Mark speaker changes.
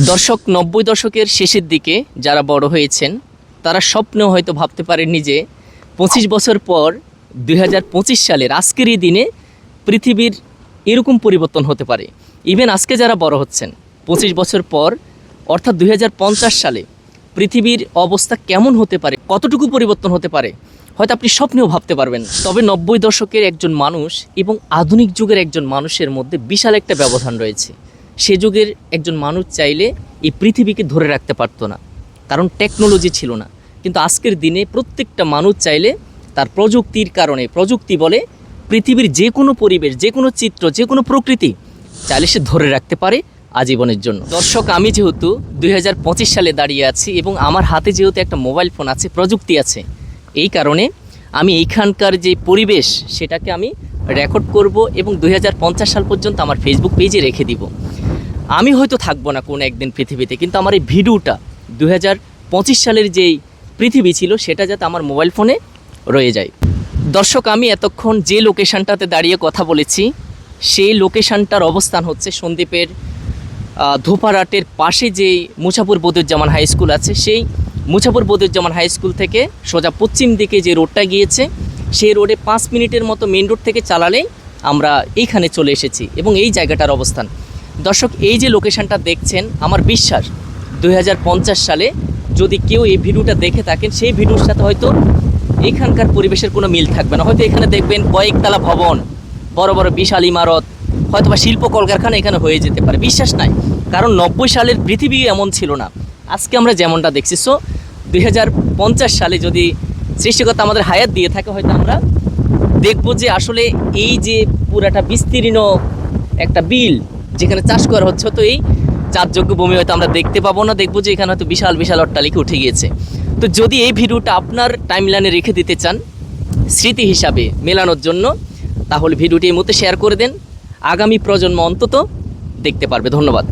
Speaker 1: দর্শক, ৯০ দশকের শেষের দিকে যারা বড় হয়েছেন তারা স্বপ্নেও হয়তো ভাবতে পারেননি যে ২৫ বছর পর ২০২৫ সালের আজকের এই দিনে পৃথিবীর এরকম পরিবর্তন হতে পারে। ইভেন আজকে যারা বড় হচ্ছেন ২৫ বছর পর অর্থাৎ ২০৫০ সালে পৃথিবীর অবস্থা কেমন হতে পারে, কতটুকু পরিবর্তন হতে পারে হয়তো আপনি স্বপ্নেও ভাবতে পারবেন। তবে ৯০ দশকের একজন মানুষ এবং আধুনিক যুগের একজন মানুষের মধ্যে বিশাল একটা ব্যবধান রয়েছে। সে যুগের একজন মানুষ চাইলে এই পৃথিবীকে ধরে রাখতে পারতো না, কারণ টেকনোলজি ছিল না। কিন্তু আজকের দিনে প্রত্যেকটা মানুষ চাইলে তার প্রযুক্তির কারণে, প্রযুক্তি বলে পৃথিবীর যে কোনো পরিবেশ, যে কোনো চিত্র, যে কোনো প্রকৃতি চাইলে সে ধরে রাখতে পারে আজীবনের জন্য। দর্শক, আমি যেহেতু ২০২৫ সালে দাঁড়িয়ে আছি এবং আমার হাতে যেহেতু একটা মোবাইল ফোন আছে, প্রযুক্তি আছে, এই কারণে আমি এইখানকার যে পরিবেশ সেটাকে আমি রেকর্ড করব এবং ২০৫০ সাল পর্যন্ত আমার ফেসবুক পেজে রেখে দিব। আমি হয়তো থাকবো না কোনো একদিন পৃথিবীতে, কিন্তু আমার এই ভিডিওটা ২০২৫ সালের যেই পৃথিবী ছিল সেটা যাতে আমার মোবাইল ফোনে রয়ে যায়। দর্শক, আমি এতক্ষণ যে লোকেশানটাতে দাঁড়িয়ে কথা বলেছি সেই লোকেশানটার অবস্থান হচ্ছে সন্দ্বীপের ধোপারাটের পাশে যেই মুছাপুর বদিউজ্জামান হাই স্কুল আছে, সেই মুছাপুর বদিউজ্জামান হাই স্কুল থেকে সোজা পশ্চিম দিকে যে রোডটা গিয়েছে সেই রোডে ৫ মিনিটের মতো মেন রোড থেকে চালালেই আমরা এইখানে চলে এসেছি এবং এই জায়গাটার অবস্থান। দর্শক, এই যে লোকেশানটা দেখছেন, আমার বিশ্বাস ২০৫০ সালে যদি কেউ এই ভিডিওটা দেখে থাকেন সেই ভিডিওর সাথে হয়তো এখানকার পরিবেশের কোনো মিল থাকবে না। হয়তো এখানে দেখবেন কয়েকতলা ভবন, বড় বড় বিশাল ইমারত, হয়তো বা শিল্প কলকারখানা এখানে হয়ে যেতে পারে, বিশ্বাস নাই। কারণ ৯০ সালের পৃথিবী এমন ছিল না আজকে আমরা যেমনটা দেখছি। সো ২০৫০ সালে যদি সৃষ্টিকর্তা আমাদের হায়াত দিয়ে থাকে, হয়তো আমরা দেখবো যে আসলে এই যে পুরাটা বিস্তীর্ণ একটা বিল যেখানে চাষ করা হচ্ছে, তো এই চাষযোগ্য ভূমি হয়তো আমরা দেখতে পাবো না। দেখবো যে এখানে হয়তো বিশাল বিশাল অট্টালিকা উঠে গিয়েছে। তো যদি এই ভিডিওটা আপনার টাইমলাইনে রেখে দিতে চান স্মৃতি হিসাবে মেলানোর জন্য, তাহলে ভিডিওটি এই মুহূর্তে শেয়ার করে দেন, আগামী প্রজন্ম অন্তত দেখতে পারবে। ধন্যবাদ।